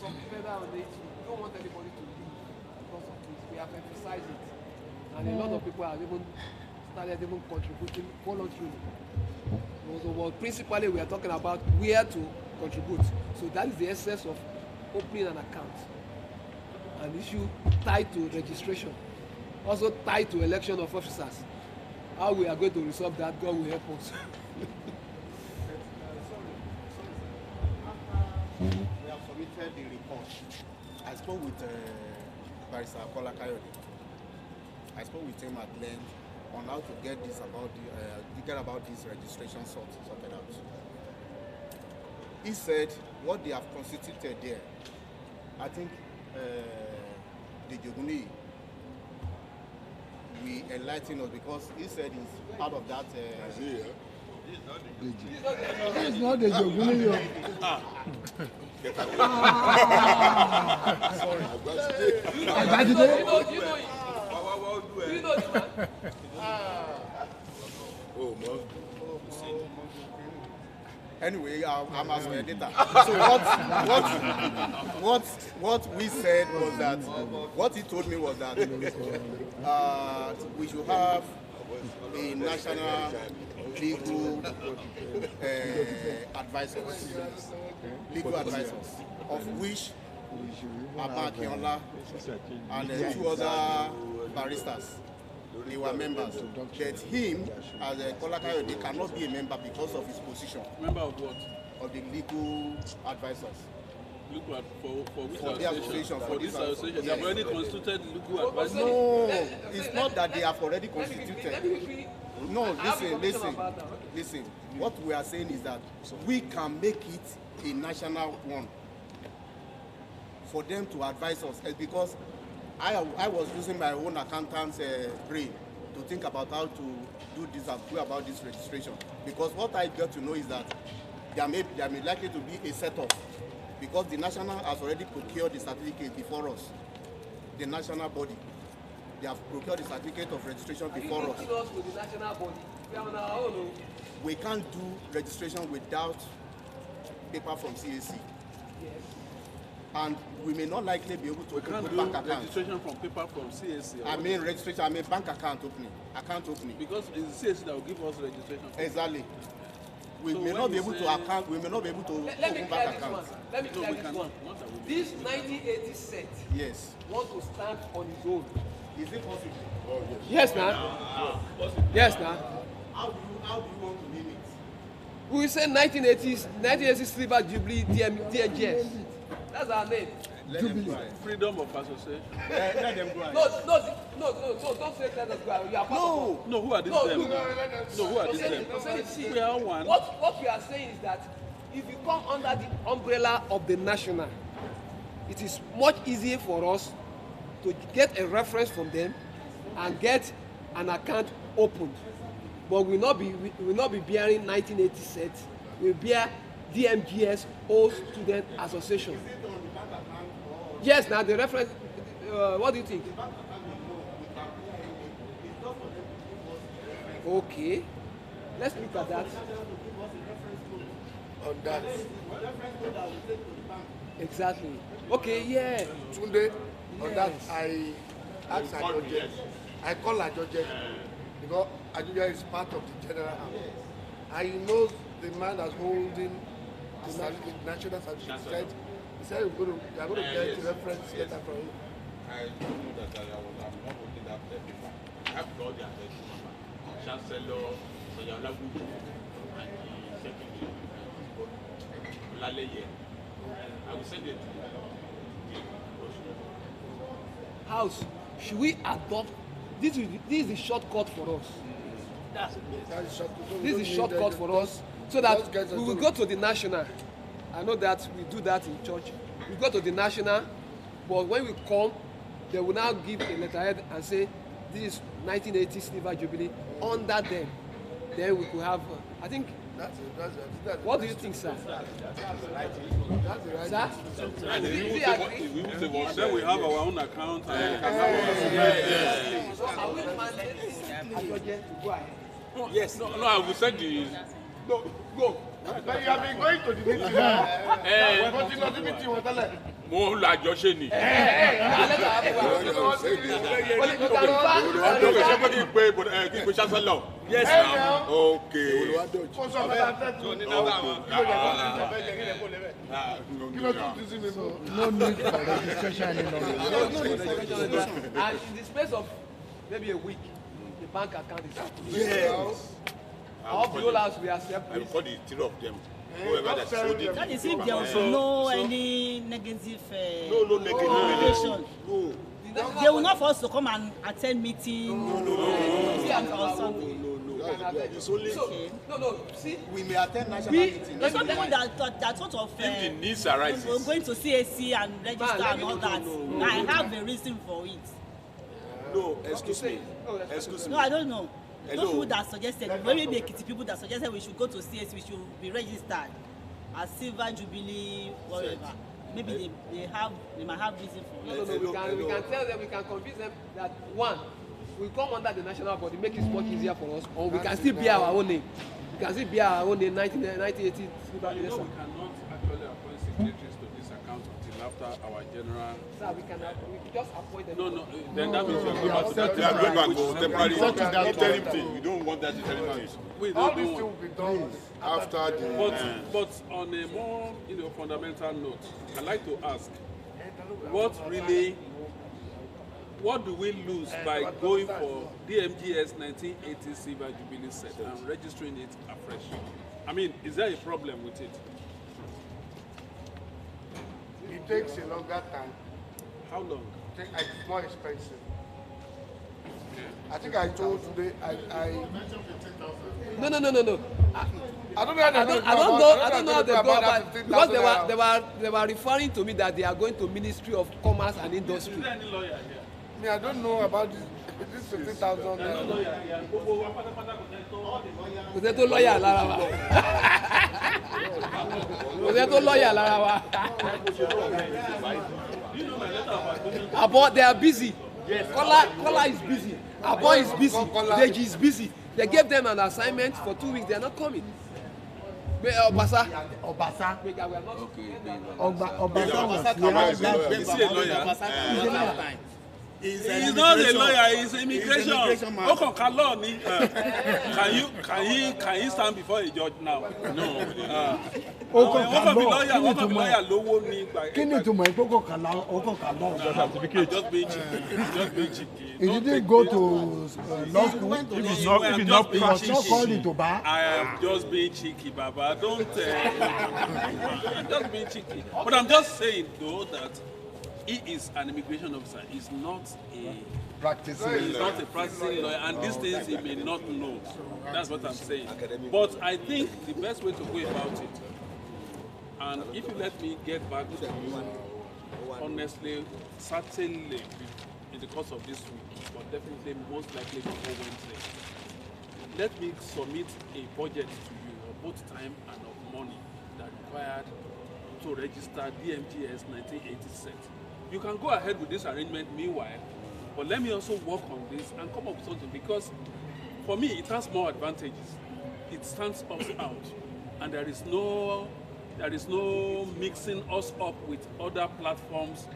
[SPEAKER 2] some further on it. We don't want anybody to leave because of this. We have emphasized it, and a lot of people have even started contributing voluntarily. But principally, we are talking about where to contribute. So that is the essence of opening an account. An issue tied to registration, also tied to election of officers. How we are going to resolve that, God will help us.
[SPEAKER 4] We have submitted the report. I spoke with Barrister Kola Kayode. I spoke with him at length on how to get this about this registration sorted out. He said what they have constituted there, I think the Jubilee will enlighten us because he said it's part of that.
[SPEAKER 3] It's not the Jubilee.
[SPEAKER 4] Sorry.
[SPEAKER 2] Do you know this man?
[SPEAKER 4] Anyway, I'm as my data. So what we said was that what he told me was that we should have a national legal advisors, of which Abba Akinola and two other barristers, they were members. But him, as a Kola Kayode, cannot be a member because of his position.
[SPEAKER 1] Member of what?
[SPEAKER 4] Of the legal advisors.
[SPEAKER 1] Legal for which
[SPEAKER 4] For the association,
[SPEAKER 1] For this association. They have already constituted legal advisors.
[SPEAKER 4] No, it's not that they have already constituted. No, listen. What we are saying is that we can make it a national one for them to advise us, because I was using my own accountant's brain to think about how to do this and go about this registration. Because what I got to know is that there may likely to be a setup, because the national has already procured the certificate before us. The national body, they have procured the certificate of registration before us.
[SPEAKER 2] Us with the national body. We are on our own.
[SPEAKER 4] We can't do registration without paper from CAC.
[SPEAKER 2] Yes.
[SPEAKER 4] And we may not likely be able to
[SPEAKER 1] We can't
[SPEAKER 4] open
[SPEAKER 1] do
[SPEAKER 4] bank account.
[SPEAKER 1] registration from paper from CAC.
[SPEAKER 4] I mean registration, I mean bank account opening. Account opening.
[SPEAKER 1] Because it's CAC that will give us registration.
[SPEAKER 4] Exactly. We
[SPEAKER 1] So
[SPEAKER 4] may
[SPEAKER 1] when
[SPEAKER 4] not be
[SPEAKER 1] you
[SPEAKER 4] able to
[SPEAKER 1] say-
[SPEAKER 4] account, we may not be able to
[SPEAKER 2] Let me
[SPEAKER 4] open
[SPEAKER 2] clear
[SPEAKER 4] bank
[SPEAKER 2] this one.
[SPEAKER 4] account.
[SPEAKER 2] Let me
[SPEAKER 1] No,
[SPEAKER 2] clear
[SPEAKER 1] we
[SPEAKER 2] this
[SPEAKER 1] cannot.
[SPEAKER 2] one.
[SPEAKER 1] Not that we
[SPEAKER 2] This 1980 set
[SPEAKER 4] Yes.
[SPEAKER 2] want to stand on its own.
[SPEAKER 4] Is it possible?
[SPEAKER 2] Yes, now. Yes, now.
[SPEAKER 4] How do you want to name it?
[SPEAKER 2] We say 1980 Silver Jubilee Dmgs. That's our name.
[SPEAKER 4] Let them try.
[SPEAKER 1] Freedom of association.
[SPEAKER 4] Let them try.
[SPEAKER 2] No, don't say let us go. You are part of
[SPEAKER 1] No, who are these
[SPEAKER 2] No,
[SPEAKER 1] them?
[SPEAKER 2] no,
[SPEAKER 1] No, who are these them?
[SPEAKER 2] See,
[SPEAKER 1] We are one.
[SPEAKER 2] what we are saying is that if you come under the umbrella of the national, it is much easier for us to get a reference from them and get an account opened. but will not be bearing 1980 sets. Will bear DMGS Old Student Association. Yes, now the reference. What do you think? Okay, let's look at that.
[SPEAKER 3] On that.
[SPEAKER 2] Exactly. Okay, yeah.
[SPEAKER 3] Today, on that, I asked Ajoje. I call Ajoje because Ajoje is part of the general army. And he knows the man that's holding the national certificate. He said they are going to get the reference letter from him.
[SPEAKER 5] I don't know that I'm not holding that paper. I have all the attention number. Chancellor, Sayalabudu, and the secretary, Laleye. I will send it to you.
[SPEAKER 2] House, should we adopt? This is the shortcut for us. This is the shortcut for us, so that we will go to the national. I know that we do that in church. We go to the national, but when we come, they will now give a letterhead and say, this is 1980 Silver Jubilee under them. Then we could have, I think, what do you think, sir? Sir?
[SPEAKER 1] Then we have our own account.
[SPEAKER 2] So are we mandating Ajoje to go ahead?
[SPEAKER 5] Yes. No, I will send the.
[SPEAKER 1] Go.
[SPEAKER 3] But you have been going to the meeting.
[SPEAKER 5] Mo la àjọṣe ni. Yes. Okay.
[SPEAKER 3] No need for registration any longer.
[SPEAKER 2] And in the space of maybe a week, the bank account is active.
[SPEAKER 5] Yes.
[SPEAKER 2] All the dollars we accept.
[SPEAKER 5] I will call the three of them. Whoever that sold it.
[SPEAKER 7] That is if there was no any negative
[SPEAKER 5] No negative.
[SPEAKER 7] communication.
[SPEAKER 5] No.
[SPEAKER 7] They will not force to come and attend meeting or something.
[SPEAKER 5] It's only
[SPEAKER 2] No. See,
[SPEAKER 4] We may attend national meeting.
[SPEAKER 7] There's some people that thought of
[SPEAKER 5] if the needs arises.
[SPEAKER 7] going to CAC and register and all that.
[SPEAKER 5] No.
[SPEAKER 7] I have a reason for it.
[SPEAKER 5] No, excuse me.
[SPEAKER 7] No, I don't know.
[SPEAKER 5] Hello.
[SPEAKER 7] Those people that suggested, maybe Ekiti people that suggested we should go to CAC, we should be registered as Silver Jubilee, whatever. Maybe they might have reason for it.
[SPEAKER 2] No. We can tell them, we can convince them that one, we come under the national body, make it much easier for us, or we can still bear our own name. We can still bear our own name, 1980.
[SPEAKER 1] We cannot actually appoint signatories to this account until after our general.
[SPEAKER 2] Sir, we can just appoint them.
[SPEAKER 1] No. Then that means we are going back to that.
[SPEAKER 5] We are going back to temporary interim thing. We don't want that interim thing.
[SPEAKER 1] We
[SPEAKER 3] All
[SPEAKER 1] don't
[SPEAKER 3] this
[SPEAKER 1] want.
[SPEAKER 3] thing will be done after the.
[SPEAKER 1] But on a more fundamental note, I'd like to ask, what do we lose by going for DMGS 1980 Silver Jubilee set and registering it afresh? I mean, is there a problem with it?
[SPEAKER 3] It takes a longer time.
[SPEAKER 1] How long?
[SPEAKER 3] It's more expensive. I think I told today.
[SPEAKER 2] No.
[SPEAKER 3] I don't know.
[SPEAKER 2] I don't know how they go about it, because they were referring to me that they are going to Ministry of Commerce and Industry.
[SPEAKER 1] Is there any lawyer here?
[SPEAKER 3] Me, I don't know about this 50,000.
[SPEAKER 2] Kò sẹ́ tó lọ́ọ̀yà lára wa. Kò sẹ́ tó lọ́ọ̀yà lára wa. Abo, they are busy. Kola is busy. Abo is busy. Deji is busy. They gave them an assignment for 2 weeks. They are not coming. Obasa.
[SPEAKER 3] Obasa.
[SPEAKER 1] Is he a lawyer? He's not a lawyer. He's immigration. Can he stand before a judge now? No.
[SPEAKER 3] Kí ni ìtumọ̀ ìkókò kàlá?
[SPEAKER 1] Just being cheeky.
[SPEAKER 3] He didn't go to law school.
[SPEAKER 1] If he's not
[SPEAKER 3] He was not called into bar.
[SPEAKER 1] I am just being cheeky, Baba. Don't. I'm just being cheeky. But I'm just saying, though, that he is an immigration officer. He's not a practicing lawyer, and these things he may not know. That's what I'm saying. But I think the best way to go about it, and if you let me get back to you, honestly, certainly in the course of this week, but definitely most likely before Wednesday, let me submit a budget to you of both time and of money that required to register DMGS 1980 set. You can go ahead with this arrangement meanwhile, but let me also work on this and come up with something, because for me it has more advantages. It stands us out, and there is no mixing us up with other platforms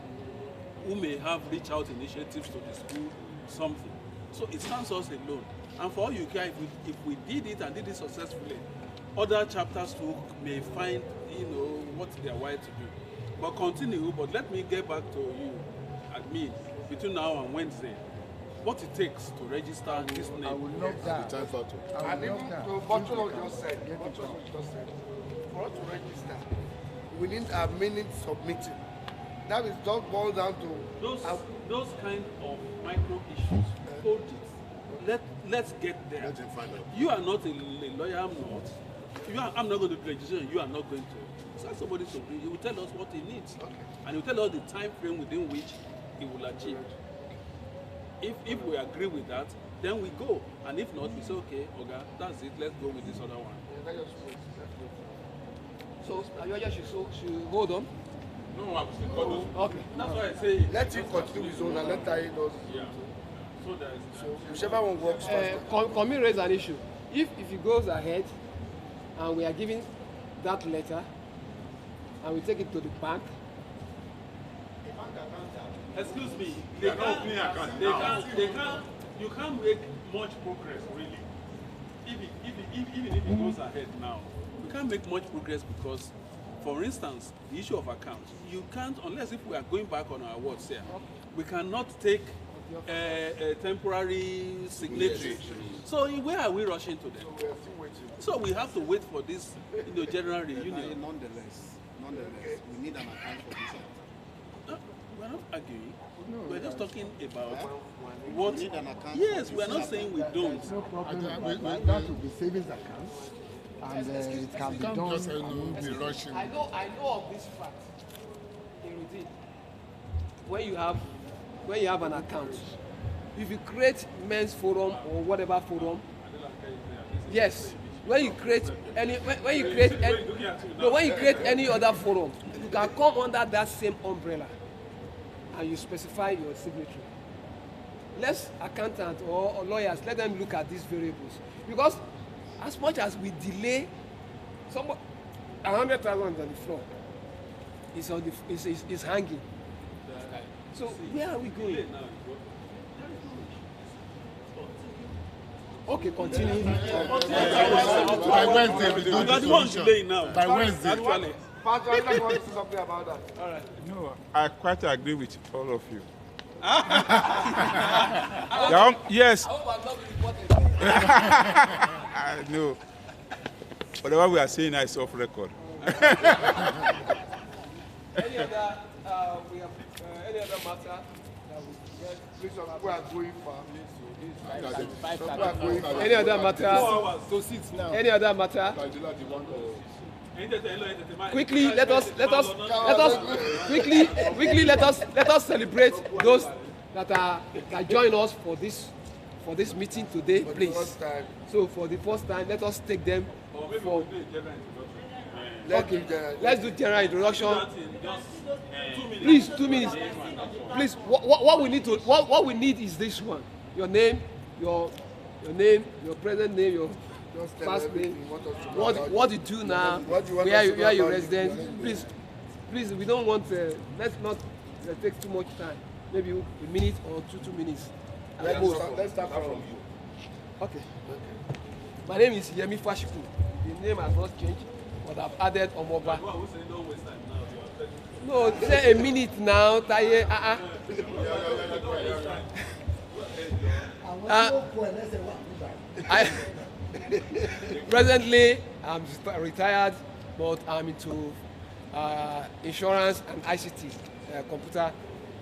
[SPEAKER 1] who may have reach out initiatives to distribute something. So it stands us alone. And for all you care, if we did it and did it successfully, other chapters too may find, what they are wired to do. But continue, but let me get back to you, admin, between now and Wednesday, what it takes to register this name.
[SPEAKER 8] I will love that.
[SPEAKER 3] And even to Botolo just said, for us to register, we need a minute submitting. That is just boils down to
[SPEAKER 1] those kind of micro issues. Hold it. Let's get there.
[SPEAKER 5] Let him find out.
[SPEAKER 1] You are not a lawyer. I'm not going to do registration. You are not going to. So somebody to bring. He will tell us what he needs, and he will tell us the time frame within which he will achieve. If we agree with that, then we go, and if not, we say okay, Oga, that's it. Let's go with this other one.
[SPEAKER 2] So Ikeja should hold on.
[SPEAKER 1] No, I was thinking.
[SPEAKER 2] Okay.
[SPEAKER 1] That's why I say.
[SPEAKER 3] Let him continue his own and let Taye does.
[SPEAKER 1] Yeah. So there is.
[SPEAKER 3] So whichever one works faster.
[SPEAKER 2] Can we raise an issue? If he goes ahead and we are giving that letter and we take it to the bank.
[SPEAKER 1] Excuse me.
[SPEAKER 5] They are not opening account now.
[SPEAKER 1] You can't make much progress really. Even if it goes ahead now, you can't make much progress because, for instance, the issue of accounts, you can't, unless if we are going back on our words here, we cannot take a temporary signatory. So where are we rushing to them?
[SPEAKER 3] We are still waiting.
[SPEAKER 1] So we have to wait for this general reunion.
[SPEAKER 4] Nonetheless, we need an account for this.
[SPEAKER 1] We're not arguing. We're just talking about
[SPEAKER 4] We need an account.
[SPEAKER 1] Yes, we're not saying we don't.
[SPEAKER 8] No problem. That will be savings account, and it can be done.
[SPEAKER 5] Just be rushing.
[SPEAKER 2] I know of this fact. Indeed, when you have an account, if you create men's forum or whatever forum, yes, when you create any other forum, you can come under that same umbrella and you specify your signature. Let's accountants or lawyers, let them look at these variables, because as much as we delay, 100,000 on the floor is hanging. So where are we going? Okay, continue.
[SPEAKER 5] By Wednesday, we do the solution.
[SPEAKER 1] Now.
[SPEAKER 5] By Wednesday.
[SPEAKER 1] Actually.
[SPEAKER 3] Pastor, I want to say something about that.
[SPEAKER 1] All right.
[SPEAKER 9] No, I quite agree with all of you. Yes.
[SPEAKER 2] I hope I'm not being reported.
[SPEAKER 9] I know. Whatever we are saying is off record.
[SPEAKER 2] Any other any other matter that we get?
[SPEAKER 3] Please, we are going far.
[SPEAKER 2] Any other matter?
[SPEAKER 1] To sit now.
[SPEAKER 2] Any other matter? Quickly, let us quickly let us celebrate those that join us for this meeting today, please. So for the first time, let us take them for. Okay, let's do general introduction. Please, 2 minutes. Please, what we need is this one: your name, your present name, your first name, what you do now, where you resident. Please, we don't want. Let's not take too much time. Maybe a minute or 2 minutes.
[SPEAKER 3] Let's start from you.
[SPEAKER 2] Okay. My name is Yemi Fashiku. The name has not changed, but I've added Omoba. No, say a minute now, Taye. Presently, I'm retired, but I'm into insurance and ICT, computer.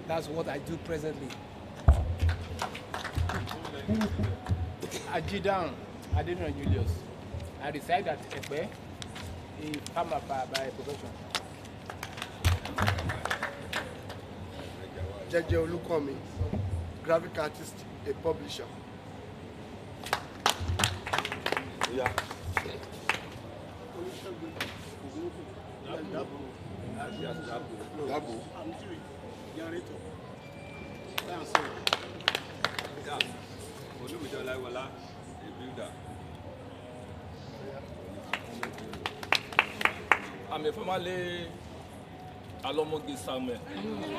[SPEAKER 2] That's what I do presently.
[SPEAKER 10] Ajidan, Adeniran Julius. I reside at Ekpe, a farmer by profession.
[SPEAKER 3] Jeje Olukomi, graphic artist, a publisher.
[SPEAKER 5] Yeah. Dabo.
[SPEAKER 11] I'm a formerly Alomoge Samuel.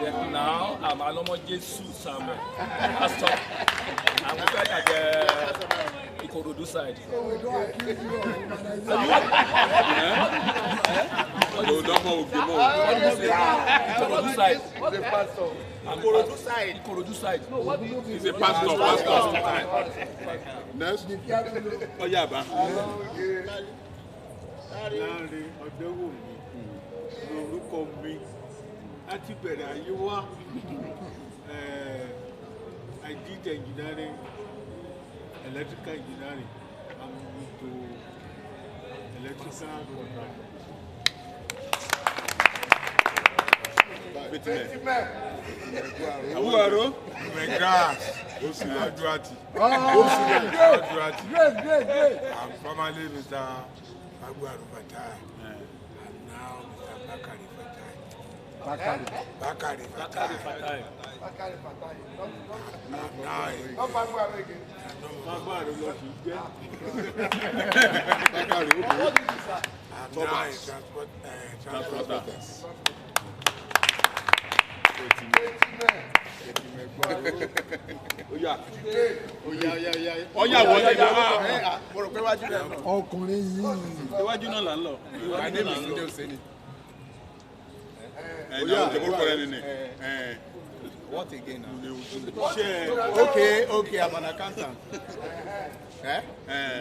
[SPEAKER 11] Then now I'm Alomoge Su Samuel. Pastor. I'm working at the Ikorodu side. Ikorodu side.
[SPEAKER 5] He's a pastor.
[SPEAKER 11] Ikorodu side. Ikorodu side.
[SPEAKER 5] He's a pastor. Next. Oh, yeah, ba.
[SPEAKER 12] Láàrin ọ̀dọ́wò mi lórúkọ mi láti bẹ̀rẹ̀ ayé wá I did engineering, electrical engineering. I'm into electrical program.
[SPEAKER 5] Awúwàró.
[SPEAKER 9] Megas. Osuaduati.
[SPEAKER 8] Great.
[SPEAKER 9] I'm formerly Mr. Agwaru Fatai. And now Mr. Bakari Fatai.
[SPEAKER 3] Not Bagwaro again.
[SPEAKER 12] Bagwaro ló ti jẹ́.
[SPEAKER 5] Bakari,
[SPEAKER 9] I'm now a transporter.
[SPEAKER 5] Ọ̀yà wọlé náà. Mo rò pé wájú náà lọ.
[SPEAKER 8] Ọkùnrin yìí.
[SPEAKER 1] Iwájú náà là ń lọ.
[SPEAKER 5] My name is Tunde Oseni. What again now? Okay, I'm an accountant.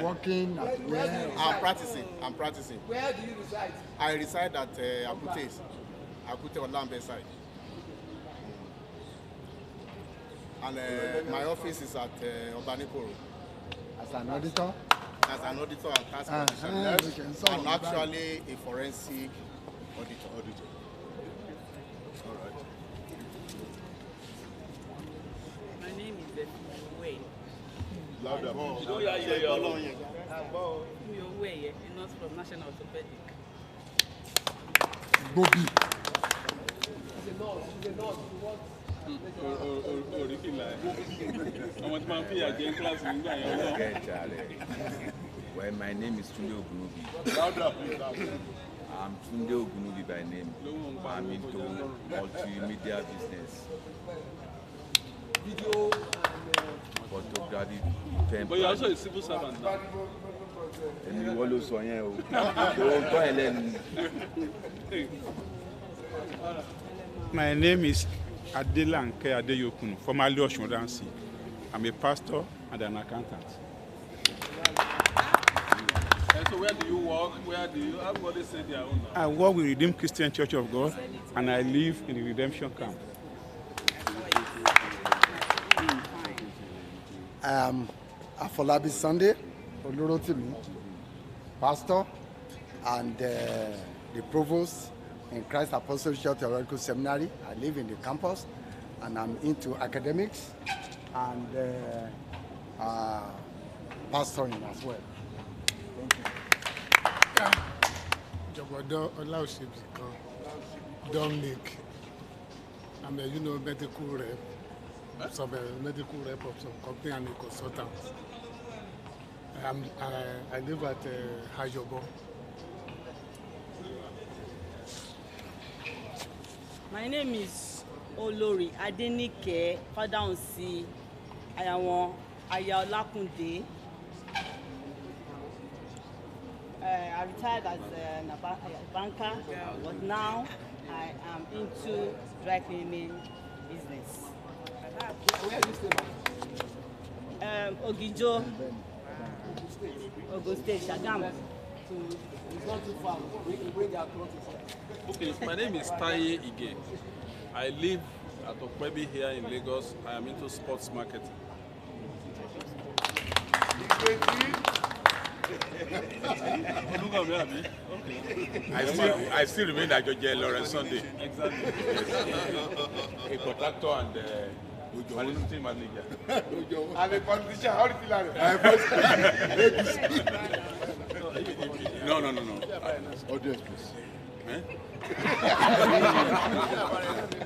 [SPEAKER 8] Working at where?
[SPEAKER 4] I'm practicing.
[SPEAKER 2] Where do you reside?
[SPEAKER 4] I reside at Akute Olambe side. And my office is at Obanikoro.
[SPEAKER 8] As an auditor?
[SPEAKER 4] As an auditor and tax commissioner. I'm actually a forensic auditor.
[SPEAKER 5] All right.
[SPEAKER 13] My name is Wayne.
[SPEAKER 5] Louder.
[SPEAKER 11] You know, you're
[SPEAKER 13] Way, not from National Orthopedic.
[SPEAKER 8] Bobby.
[SPEAKER 2] She's a nurse.
[SPEAKER 14] Well, my name is Tunde Ogunubi.
[SPEAKER 5] Louder, please.
[SPEAKER 14] I'm Tunde Ogunubi by name. I'm into multimedia business.
[SPEAKER 2] Video and
[SPEAKER 14] photography.
[SPEAKER 1] But you're also a civil servant now.
[SPEAKER 9] My name is Adelanke Adeyokun, formerly Oshundansi. I'm a pastor and an accountant.
[SPEAKER 1] And so where do you work? Everybody say their own now.
[SPEAKER 9] I work with Redeemed Christian Church of God and I live in the Redemption Camp.
[SPEAKER 8] I am Afolabi Sunday, Olorotimi, pastor and the provost in Christ Apostolic Church Theological Seminary. I live in the campus and I'm into academics and pastoring as well. Thank you.
[SPEAKER 12] Jogodo Olaosebika, Dominic. I'm a medical rep. Some medical rep of some company and a consultant. I live at Hajobo.
[SPEAKER 7] My name is Olori Adenike Fadaunsi Ayawon Ayalakunde. I retired as a banker, but now I am into dry cleaning business.
[SPEAKER 2] where do you stay?
[SPEAKER 7] Ogijo, Ogun State, Shagam.
[SPEAKER 2] So it's not too far. We can bring our clothes inside.
[SPEAKER 1] Okay, my name is Taye Ige. I live at Okwebi here in Lagos. I am into sports marketing.
[SPEAKER 5] I still remain at Georgia Lawrence Sunday.
[SPEAKER 1] Exactly.
[SPEAKER 5] A contractor and managing manager.
[SPEAKER 3] I'm a politician. How do you feel?
[SPEAKER 5] No.
[SPEAKER 3] Audience, please.
[SPEAKER 5] Eh?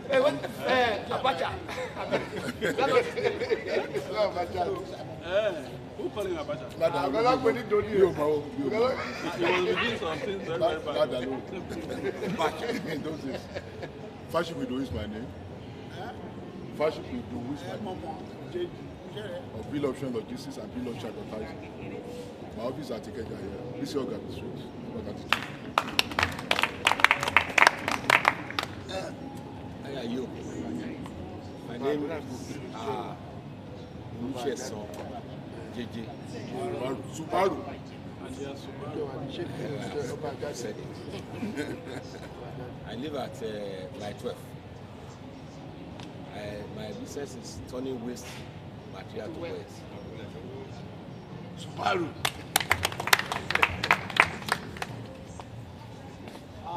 [SPEAKER 2] Hey, what? Abacha.
[SPEAKER 1] Who calling Abacha?
[SPEAKER 3] I'm not going to do
[SPEAKER 1] He was doing something very bad.
[SPEAKER 3] In those days, Fashipido is my name. Fashipido is my name. Of Bill Option Logistics and Bill Option Advertising. My office is at Ikeja here. This is your Street.
[SPEAKER 6] How are you? My name is Ikeja. JJ.
[SPEAKER 3] Subaru.
[SPEAKER 6] I live at my 12. My business is turning waste material to wealth.
[SPEAKER 3] Subaru.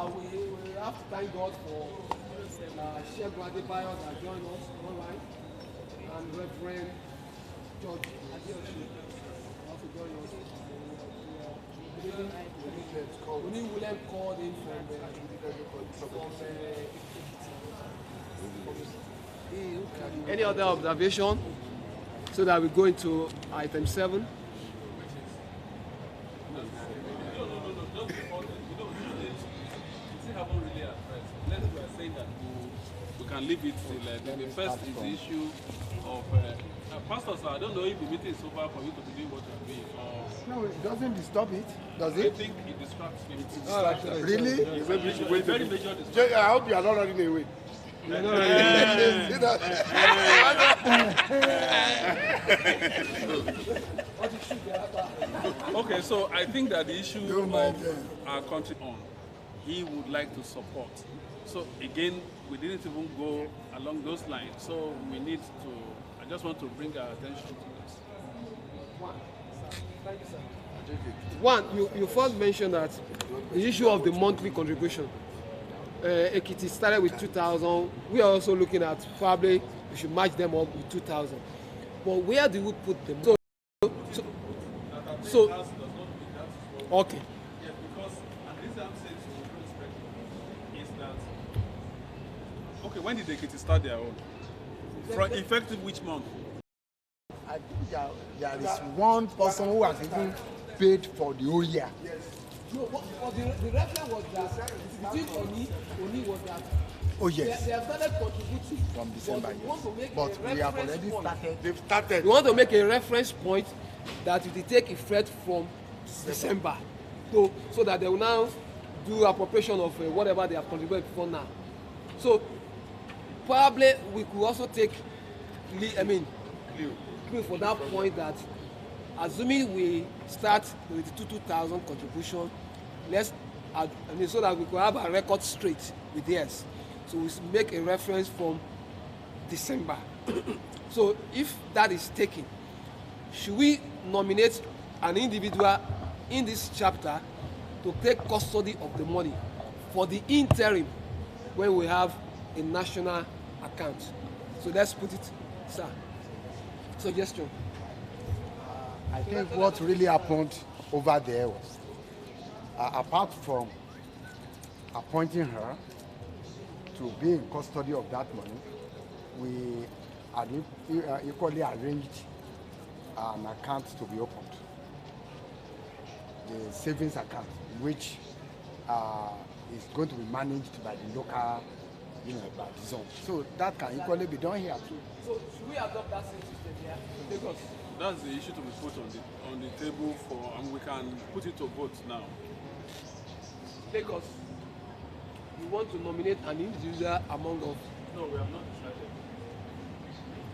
[SPEAKER 2] We have to thank God for Shegun Adebayo that joined us online, and Reverend George Adeoshi also joined us. William called in from any other observation so that we go into item 7.
[SPEAKER 1] We can leave it till the first is the issue of pastors. I don't know if the meeting is over for you to be doing what you are doing.
[SPEAKER 8] No, it doesn't disturb it, does it?
[SPEAKER 1] I think it distracts me.
[SPEAKER 8] Really?
[SPEAKER 1] Very major distraction.
[SPEAKER 3] I hope you are not running away.
[SPEAKER 1] Okay, so I think that the issue of our country he would like to support. So again, we didn't even go along those lines. So we need to, I just want to bring our attention to this.
[SPEAKER 2] One, you first mentioned that the issue of the monthly contribution. Ekiti started with 2,000. We are also looking at probably we should match them up with 2,000. But where do we put them? So okay.
[SPEAKER 1] Yes, because and this I'm saying to respect is that okay, when did Ekiti start their own? From effective which month?
[SPEAKER 8] I think there is one person who has even paid for the whole year.
[SPEAKER 2] No, but the reference was that between Oni was that.
[SPEAKER 8] Oh yes.
[SPEAKER 2] They have started contributing
[SPEAKER 8] from December,
[SPEAKER 2] yes.
[SPEAKER 8] But we have already started.
[SPEAKER 3] They've started.
[SPEAKER 2] We want to make a reference point that it will take effect from December, so that they will now do appropriation of whatever they have contributed before now. So probably we could also take, clue for that point that assuming we start with the 2,000 contribution, so that we could have a record straight with theirs. So we make a reference from December. So if that is taken, should we nominate an individual in this chapter to take custody of the money for the interim when we have a national account? So let's put it, sir. Suggestion.
[SPEAKER 8] I think what really happened over there was, apart from appointing her to be in custody of that money, we had equally arranged an account to be opened, the savings account, which is going to be managed by the local, by the zone. So that can equally be done here too.
[SPEAKER 2] So should we adopt that same system here in Lagos?
[SPEAKER 1] That's the issue to be put on the table for, and we can put it to vote now.
[SPEAKER 2] Lagos, you want to nominate an individual among us?
[SPEAKER 1] No, we have not decided.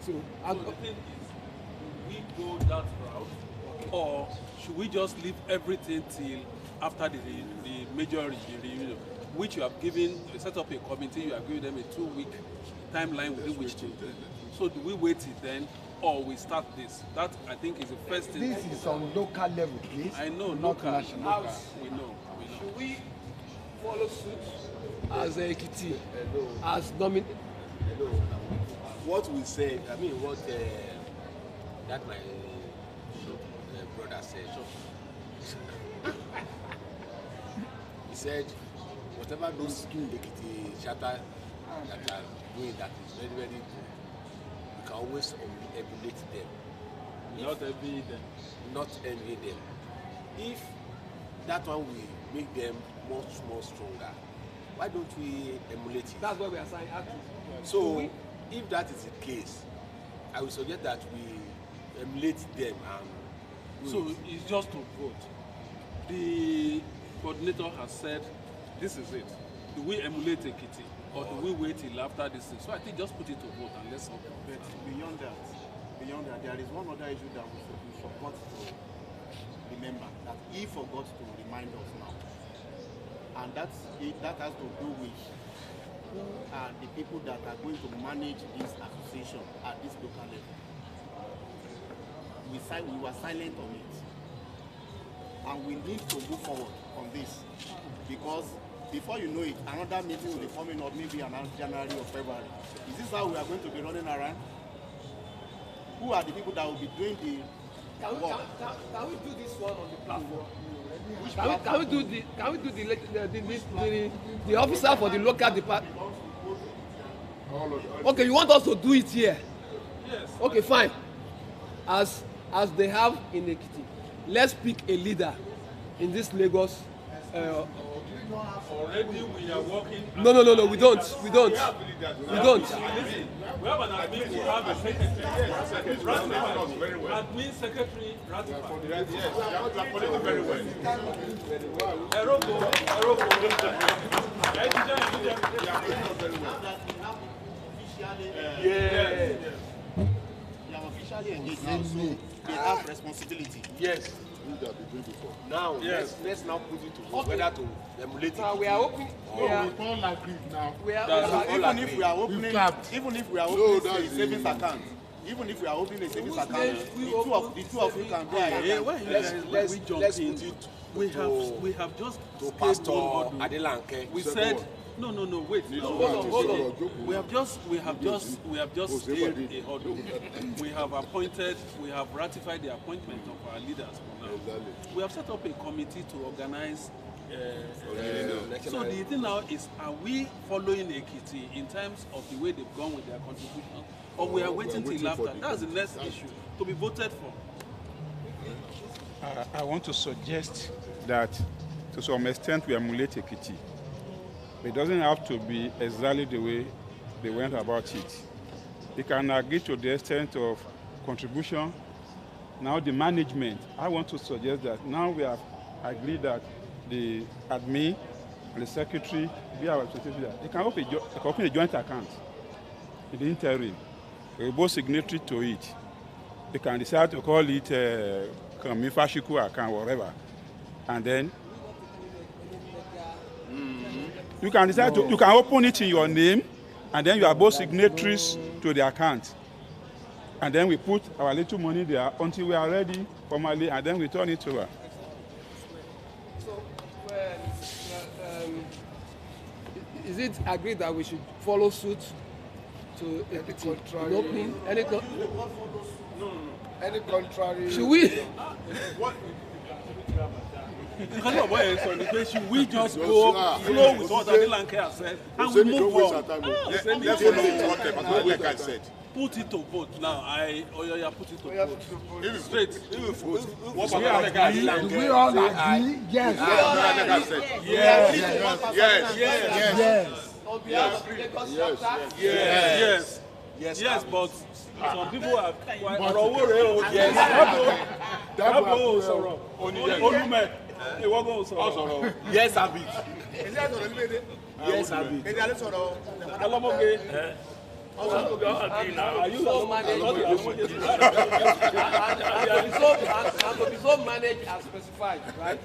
[SPEAKER 2] So
[SPEAKER 1] the thing is, do we go that route, or should we just leave everything till after the major reunion, which you have given, you set up a committee, you have given them a 2-week timeline within which to do. So do we wait till then, or we start this? That I think is the first thing.
[SPEAKER 8] This is on local level, please.
[SPEAKER 1] I know,
[SPEAKER 8] not
[SPEAKER 1] local.
[SPEAKER 8] national.
[SPEAKER 1] We know.
[SPEAKER 2] Should we follow suit as Ekiti, as nominate?
[SPEAKER 6] What we said, what that my brother said, He said, whatever those Ekiti chapter that are doing that is very, very good, you can always emulate them.
[SPEAKER 1] Not envy them.
[SPEAKER 6] Not envy them. If that one will make them much more stronger, why don't we emulate it?
[SPEAKER 2] That's what we are saying. Actually.
[SPEAKER 6] So, if that is the case, I will suggest that we emulate them and
[SPEAKER 1] so it's just to vote. The coordinator has said, this is it. Do we emulate Ekiti or do we wait till after this thing? So I think just put it to vote and let's hope.
[SPEAKER 4] But beyond that, there is one other issue that we forgot to remember, that he forgot to remind us now. And that has to do with who are the people that are going to manage this association at this local level. We were silent on it. And we need to move forward on this. Because before you know it, another meeting will be coming up maybe around January or February. Is this how we are going to be running around? Who are the people that will be doing the work?
[SPEAKER 2] Can we do this one on the platform? Can we do the officer for the local department? Okay, you want us to do it here?
[SPEAKER 1] Yes.
[SPEAKER 2] Okay, fine. As they have in Ekiti, let's pick a leader in this Lagos.
[SPEAKER 1] Already we are working.
[SPEAKER 2] No, we don't. We don't.
[SPEAKER 1] We have an admin to have a secretary. Yes, very well. Admin secretary ratified.
[SPEAKER 5] Yes, you have to very well.
[SPEAKER 4] They are officially engaged now, so they have responsibility.
[SPEAKER 6] yes. Now,
[SPEAKER 1] yes.
[SPEAKER 6] let's now put it to vote whether to emulate it.
[SPEAKER 2] Now we are opening.
[SPEAKER 12] We all agree now.
[SPEAKER 4] Even if we are opening a savings account, even if we are opening a savings account, the two of you can go ahead.
[SPEAKER 1] We have just
[SPEAKER 6] to Pastor Adelanke.
[SPEAKER 1] We said no, wait. Hold on. We have just stayed a hurdle. We have ratified the appointment of our leaders for now. We have set up a committee to organize. So the thing now is, are we following Ekiti in terms of the way they've gone with their contribution, or we are waiting till after? That's the next issue to be voted for.
[SPEAKER 9] I want to suggest that to some extent we emulate Ekiti. It doesn't have to be exactly the way they went about it. They can agree to the extent of contribution. Now the management, I want to suggest that now we have agreed that the admin and the secretary be our representative. They can open a joint account in the interim. We're both signatory to it. They can decide to call it Kamifashiku account, whatever. And then you can decide to, you can open it in your name, and then you are both signatories to the account. And then we put our little money there until we are ready formally, and then we turn it over.
[SPEAKER 2] So, is it agreed that we should follow suit to opening?
[SPEAKER 3] Any contrary?
[SPEAKER 2] Should we?
[SPEAKER 1] Should we just go flow with what Adelanke has said and we move on?
[SPEAKER 5] Let's follow what Adelanke said.
[SPEAKER 1] Put it to vote now. Put it to vote. Straight. What
[SPEAKER 12] Do we all agree? Yes.
[SPEAKER 1] Yes, but some people are quite.
[SPEAKER 6] Yes, Abi. Yes, Abi.
[SPEAKER 2] Are you so managed? And to be so managed as specified, right?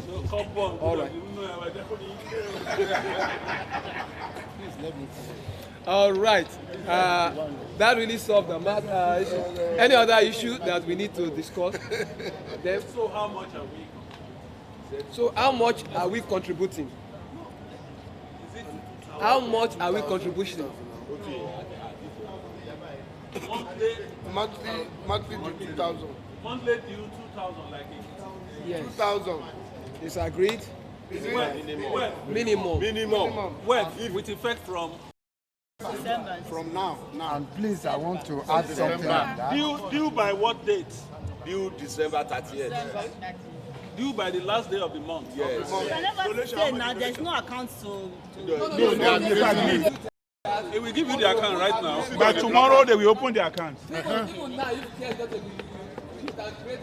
[SPEAKER 1] No, come on.
[SPEAKER 2] All right.
[SPEAKER 3] Please let me finish.
[SPEAKER 2] All right. That really solved the matter. Any other issue that we need to discuss? Then,
[SPEAKER 1] so how much are we?
[SPEAKER 2] So how much are we contributing? How much are we contributing?
[SPEAKER 3] Monthly 2,000.
[SPEAKER 1] Monthly due 2,000 like it.
[SPEAKER 2] Yes.
[SPEAKER 3] 2,000.
[SPEAKER 2] It's agreed. Minimum.
[SPEAKER 1] Well, with effect from
[SPEAKER 3] From now.
[SPEAKER 8] And please, I want to add something on that.
[SPEAKER 1] due by what date?
[SPEAKER 6] Due December 30th.
[SPEAKER 1] Due by the last day of the month.
[SPEAKER 6] Yes.
[SPEAKER 7] You can never say now there's no account to
[SPEAKER 1] They will give you the account right now.
[SPEAKER 9] By tomorrow, they will open the account.
[SPEAKER 2] Even now, if you can create